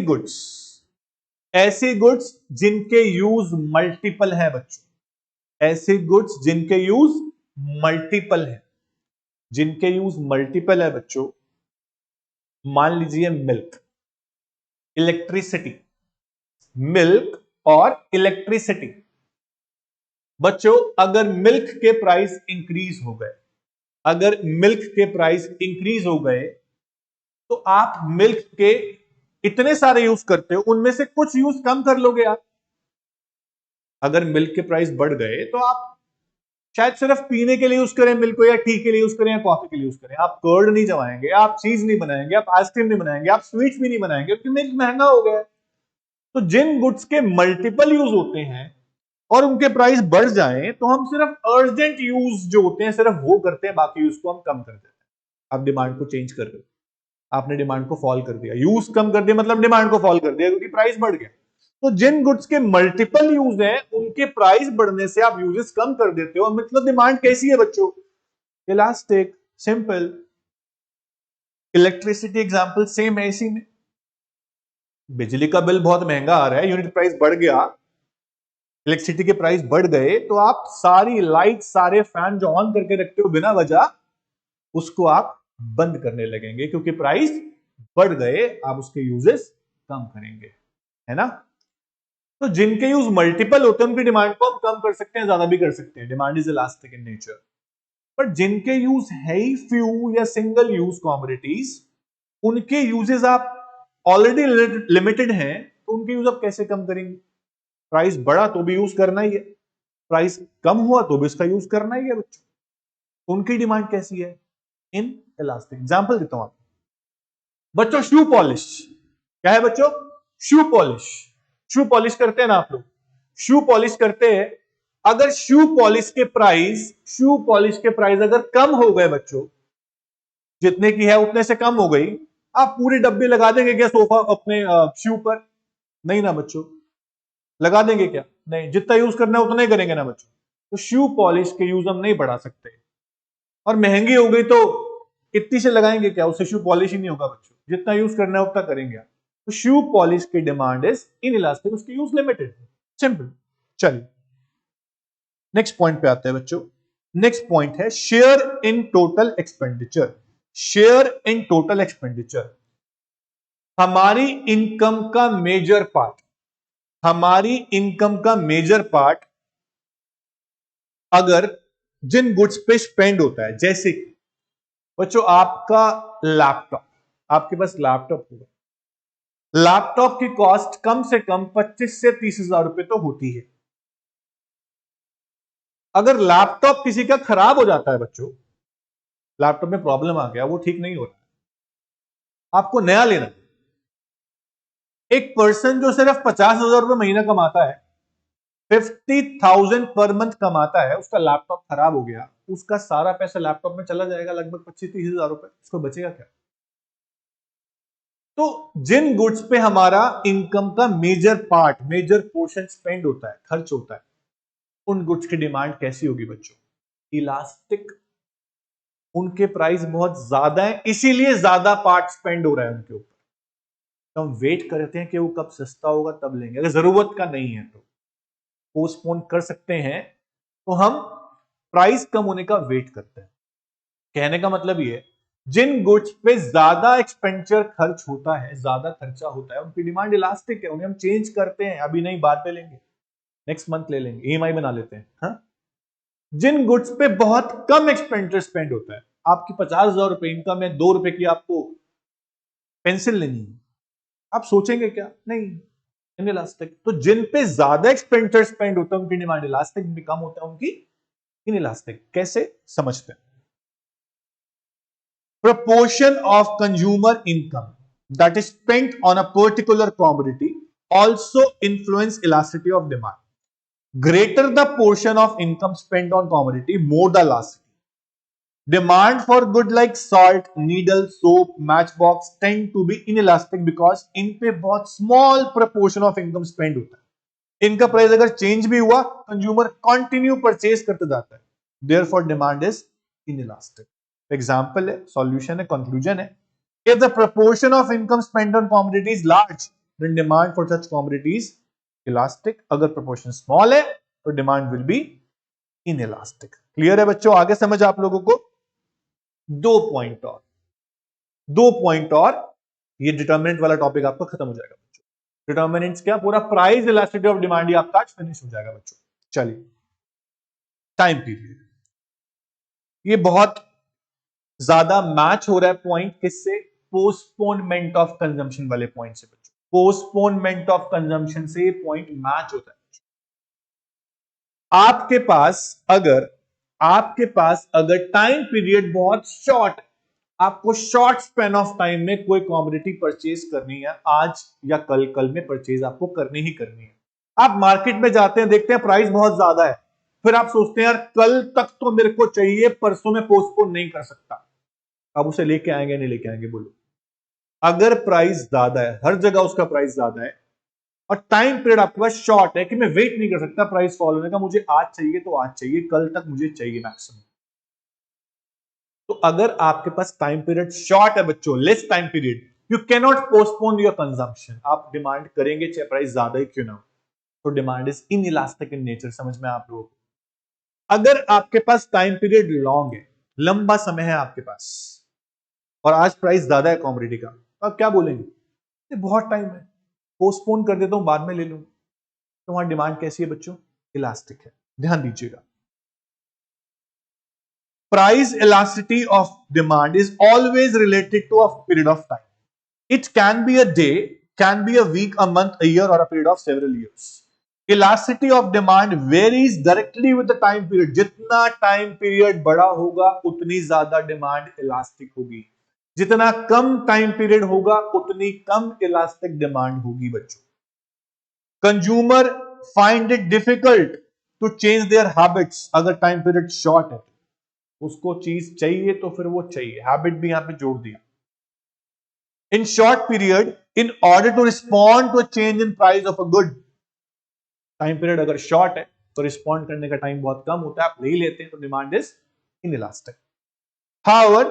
goods जिनके use multiple है बच्चों, ऐसे goods जिनके यूज मल्टीपल है, जिनके यूज मल्टीपल है बच्चों, मान लीजिए मिल्क, इलेक्ट्रिसिटी, मिल्क और इलेक्ट्रिसिटी। बच्चों अगर मिल्क के प्राइस इंक्रीज हो गए, अगर मिल्क के प्राइस इंक्रीज हो गए तो आप मिल्क के इतने सारे यूज करते हो, उनमें से कुछ यूज कम कर लोगे आप। अगर मिल्क के प्राइस बढ़ गए तो आप शायद सिर्फ पीने के लिए यूज करें मिल्क को, या टी के लिए यूज करें, या कॉफी के लिए यूज करें, आप कर्ड नहीं जमाएंगे, आप चीज नहीं बनाएंगे, आप आइसक्रीम नहीं बनाएंगे, आप स्वीट्स भी नहीं बनाएंगे, क्योंकि मिल्क महंगा हो गया है। तो जिन गुड्स के मल्टीपल यूज होते हैं और उनके प्राइस बढ़ जाएं तो हम सिर्फ अर्जेंट यूज जो होते हैं सिर्फ वो करते हैं, बाकी यूज को हम कम कर देते हैं। आप डिमांड को चेंज कर रहे हो, आपने डिमांड को फॉल कर दिया, यूज कम कर दिया मतलब डिमांड को फॉल कर दिया, क्योंकि प्राइस बढ़ गया। तो जिन गुड्स के मल्टीपल यूज हैं उनके प्राइस बढ़ने से आप यूजेस कम कर देते हो, मतलब डिमांड कैसी है बच्चों? Elastic, simple. Electricity example same है इसी में, बिजली का बिल बहुत महंगा आ रहा है, यूनिट प्राइस बढ़ गया, इलेक्ट्रिसिटी के प्राइस बढ़ गए, तो आप सारी लाइट, सारे फैन जो ऑन करके रखते हो बिना वजह, उसको आप बंद करने लगेंगे, क्योंकि प्राइस बढ़ गए, आप उसके यूजेस कम करेंगे, है ना? तो जिनके यूज मल्टीपल होते हैं उनकी डिमांड को हम कम कर सकते हैं, ज्यादा भी कर सकते हैं, demand is elastic in nature. पर जिनके यूज है ही फ्यू या सिंगल यूज कमोडिटीज, उनके यूजेस आप ऑलरेडी लिमिटेड हैं, तो उनके यूज आप कैसे कम करेंगे? प्राइस बढ़ा तो भी यूज करना ही है, प्राइस कम हुआ तो भी इसका यूज करना ही है बच्चों। उनकी डिमांड कैसी है? In elastic. एग्जाम्पल देता हूं आपको बच्चों, शू पॉलिश। क्या है बच्चों? Shoe polish. शू पॉलिश करते हैं ना आप लोग, शू पॉलिश करते हैं। अगर शू पॉलिश के प्राइस अगर कम हो गए बच्चों, जितने की है उतने से कम हो गई, आप पूरी डब्बी लगा देंगे क्या सोफा अपने शू पर? नहीं ना बच्चों। लगा देंगे क्या? नहीं। जितना यूज करना है उतना ही करेंगे ना बच्चों। तो शू पॉलिश के यूज हम नहीं बढ़ा सकते, और महंगी हो गई तो इतनी से लगाएंगे क्या? उससे शू पॉलिश ही नहीं होगा बच्चों। जितना यूज करना है उतना करेंगे आप। तो शू पॉलिश की डिमांड इज इन इलास्टिक, उसकी यूज लिमिटेड। सिंपल। चलिए नेक्स्ट पॉइंट पे आते हैं बच्चों। नेक्स्ट पॉइंट है share in total expenditure. Share in total expenditure, हमारी इनकम का मेजर पार्ट, हमारी इनकम का मेजर पार्ट अगर जिन गुड्स पे स्पेंड होता है, जैसे बच्चों आपका लैपटॉप, आपके पास लैपटॉप होगा, लैपटॉप की कॉस्ट कम से कम 25 से 30,000 रुपए तो होती है। अगर लैपटॉप किसी का खराब हो जाता है बच्चों, लैपटॉप में प्रॉब्लम आ गया, वो ठीक नहीं हो रहा, आपको नया लेना है। एक पर्सन जो सिर्फ 50,000 रुपए महीना कमाता है, 50,000 पर मंथ कमाता है, उसका लैपटॉप खराब हो गया, उसका सारा पैसा लैपटॉप में चला जाएगा, लगभग 25-30,000 रुपए, उसको बचेगा क्या? तो जिन गुड्स पे हमारा इनकम का major part, major portion spend होता है, खर्च होता है, उन गुड्स की डिमांड कैसी होगी बच्चों? इलास्टिक। उनके प्राइस बहुत ज्यादा है, इसीलिए ज्यादा पार्ट स्पेंड हो रहा है उनके ऊपर। तो हम वेट करते हैं कि वो कब सस्ता होगा तब लेंगे। अगर जरूरत का नहीं है तो पोस्टपोन कर सकते हैं, तो हम प्राइस कम होने का वेट करते हैं। कहने का मतलब ये है, जिन गुड्स पे ज्यादा एक्सपेंडिचर खर्च होता है, ज्यादा खर्चा होता है, उनकी डिमांड इलास्टिक है, उन्हें हम चेंज करते हैं, अभी नहीं बाद में लेंगे, नेक्स्ट मंथ ले लेंगे, ईएमआई बना लेते हैं। हाँ? जिन गुड्स पे बहुत कम एक्सपेंडिचर स्पेंड होता है, आपकी 50,000 रुपए इनकम है, 2 रुपए की आपको पेंसिल लेनी है, आप सोचेंगे क्या? नहीं, इनइलास्टिक। तो जिन पे ज्यादा एक्सपेंडिचर स्पेंड होता है उनकी डिमांड इलास्टिक, भी कम होता है उनकी इनइलास्टिक। कैसे समझते हैं? Proportion of consumer income that is spent on a particular commodity also influence elasticity of demand. Greater the portion of income spent on commodity, more the elasticity. Demand for good like salt, needle, soap, matchbox tend to be inelastic because इन पे बहुत small proportion of income spend होता है। इनका price अगर change भी हुआ, consumer continue purchase करते जाता है, therefore demand is inelastic. Example है, सॉल्यूशन है, कंक्लूजन है। If the proportion of income spent on commodity is large, then demand for such commodity is elastic. अगर proportion small है, तो demand will be inelastic. Clear है बच्चों? आगे समझ आप लोगों को? दो पॉइंट और ये डिटर्मिनेंट वाला टॉपिक आपका खत्म हो जाएगा बच्चों। डिटर्मिनेंट्स क्या? पूरा प्राइस इलास्टिसिटी ऑफ डिमांड ही आपका आज फिनिश हो जाएगा बच्चों। चलिए, टाइम पीरियड, ये बहुत ज्यादा मैच हो रहा है पॉइंट किससे? पोस्टपोनमेंट ऑफ कंजम्पशन वाले पॉइंट से बच्चों। पोस्टपोनमेंट ऑफ कंजम्पशन से पॉइंट मैच होता है। आपके पास अगर टाइम पीरियड बहुत शॉर्ट, आपको शॉर्ट स्पेन ऑफ टाइम में कोई कमोडिटी परचेज करनी है, आज या कल में परचेज आपको करनी ही करनी है। आप मार्केट में जाते हैं, देखते हैं प्राइस बहुत ज्यादा है, फिर आप सोचते हैं यार कल तक तो मेरे को चाहिए, परसों में पोस्टपोन नहीं कर सकता। आप उसे लेके आएंगे नहीं लेके आएंगे? बोलो। अगर प्राइस ज्यादा है, हर जगह उसका प्राइस ज्यादा है, और टाइम पीरियड आपके पास शॉर्ट है कि मैं वेट नहीं कर सकता प्राइस फॉल होने का, मुझे आज चाहिए तो आज चाहिए, कल तक मुझे चाहिए मैक्सिमम। तो अगर आपके पास टाइम पीरियड शॉर्ट है बच्चों, less time period, you can not postpone your consumption. आप डिमांड करेंगे चाहे प्राइस ज्यादा ही क्यों ना हो, तो demand is inelastic in nature. समझ में आप लोगों को? अगर आपके पास टाइम पीरियड लॉन्ग है, लंबा समय है आपके पास, और आज प्राइस ज्यादा है कमोडिटी का, तो आप क्या बोलेंगे? बहुत टाइम है, पोस्टपोन कर देता हूं, बाद में ले लूंगा। तो वहां डिमांड कैसी है बच्चों? इलास्टिक है। ध्यान दीजिएगा, price elasticity of demand is always related to a period of time. It can be a day, can be a week, a month, a year, or a period of several years. Elasticity of demand varies directly with the time period. जितना time period बड़ा होगा उतनी ज्यादा demand elastic होगी, जितना कम time period होगा उतनी कम elastic demand होगी बच्चों. Consumer find it difficult to change their habits. अगर time period short है तो उसको चीज चाहिए तो फिर वो चाहिए. Habit भी यहां पे जोड़ दिया. In short period, in order to respond to a change in price of a good, time period अगर short है तो respond करने का time बहुत कम होता है, आप ले ही लेते हैं, तो demand is inelastic. However,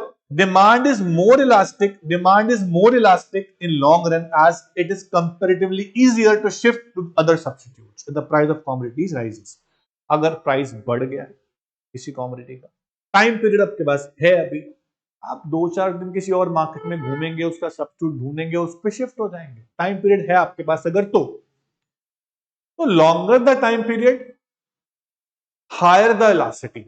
demand is more elastic in long run as it is comparatively easier to shift to other substitutes if the price of commodities rises. अगर price बढ़ गया किसी commodity का, time period आपके पास है अभी, आप 2-4 दिन किसी और मार्केट में घूमेंगे, उसका सब्स्टिट्यूट ढूंढेंगे, उस पर शिफ्ट हो जाएंगे. टाइम पीरियड है आपके पास अगर तो longer the time period higher the elasticity.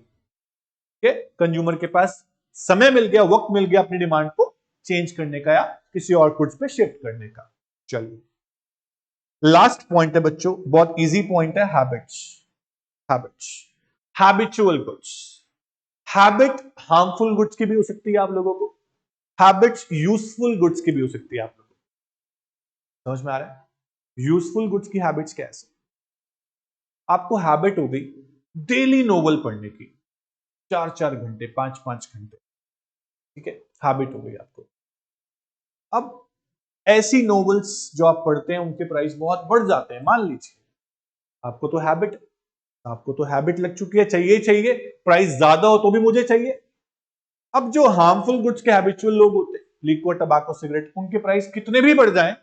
Consumer के पास समय मिल गया, वक्त मिल गया अपनी डिमांड को चेंज करने का या किसी और गुड्स पे शिफ्ट करने का. चलिए लास्ट पॉइंट है बच्चों, बहुत इजी पॉइंट है, habits. Habitual goods. Habit harmful goods की भी हो सकती है आप लोगों को, हैबिट्स यूजफुल गुड्स की भी हो सकती है आप लोगों को. समझ में आ रहा है? यूजफुल गुड्स की हैबिट्स कैसे? आपको हैबिट हो गई डेली नोवेल पढ़ने की, 4-4 घंटे, 5-5 घंटे, ठीक है, हैबिट हो गई आपको. अब ऐसी नोवेल्स जो आप पढ़ते हैं उनके प्राइस बहुत बढ़ जाते हैं. मान लीजिए आपको तो हैबिट लग चुकी है, चाहिए, प्राइस ज्यादा हो तो भी मुझे चाहिए. अब जो हार्मफुल गुड्स के हैबिचुअल लोग होते हैं, लिक्विड, टबैको, सिगरेट, उनके प्राइस कितने भी बढ़ जाएं,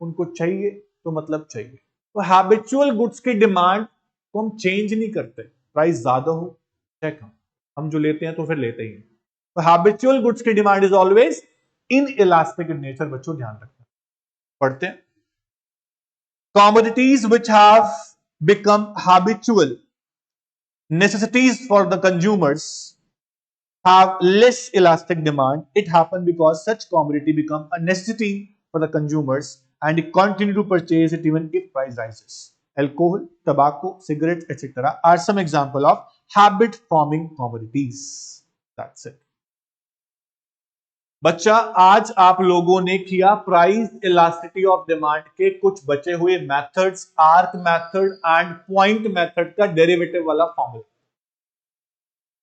उनको चाहिए तो मतलब चाहिए. तो हैबिचुअल गुड्स की डिमांड को हम चेंज नहीं करते, प्राइस ज्यादा हो चाहे कम, हम जो लेते हैं तो फिर लेते ही हैं. तो हैबिचुअल गुड्स की demand is always in elastic in nature. बच्चों ध्यान रखना. पढ़ते हैं. Commodities which have become habitual necessities for the consumers have less elastic demand. It happened because such commodity become a necessity for the consumers and they continue to purchase it even if price rises. Alcohol, tobacco, cigarettes, etc. are some example of habit forming commodities. That's it. बच्चा आज आप लोगों ने किया price elasticity of demand के कुछ बचे हुए methods, arc method and point method का डेरिवेटिव वाला फॉर्मूला.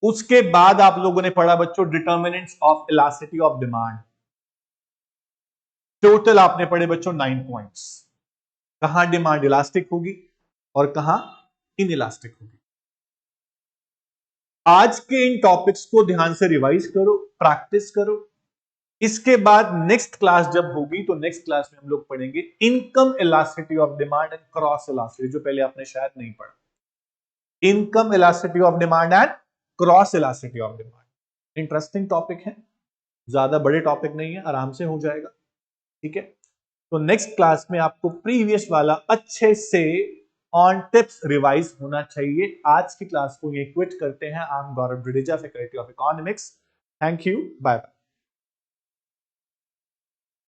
उसके बाद आप लोगों ने पढ़ा बच्चों determinants of elasticity of demand. Total आपने पढ़े बच्चों 9 पॉइंट्स. कहां डिमांड इलास्टिक होगी और कहां इनइलास्टिक होगी. आज के इन टॉपिक्स को ध्यान से रिवाइज करो, प्रैक्टिस करो. इसके बाद नेक्स्ट क्लास जब होगी तो नेक्स्ट क्लास में हम लोग पढ़ेंगे income elasticity of demand and cross elasticity, जो पहले आपने शायद नहीं पढ़ा. Income elasticity of demand and cross elasticity of demand. Interesting topic है, ज्यादा बड़े टॉपिक नहीं है, आराम से हो जाएगा. ठीक है, तो नेक्स्ट क्लास में आपको प्रीवियस वाला अच्छे से ऑन टिप्स रिवाइज होना चाहिए. आज की क्लास को ये क्विट करते हैं. I am Gaurav Jadeja, faculty of economics. Thank you, bye bye.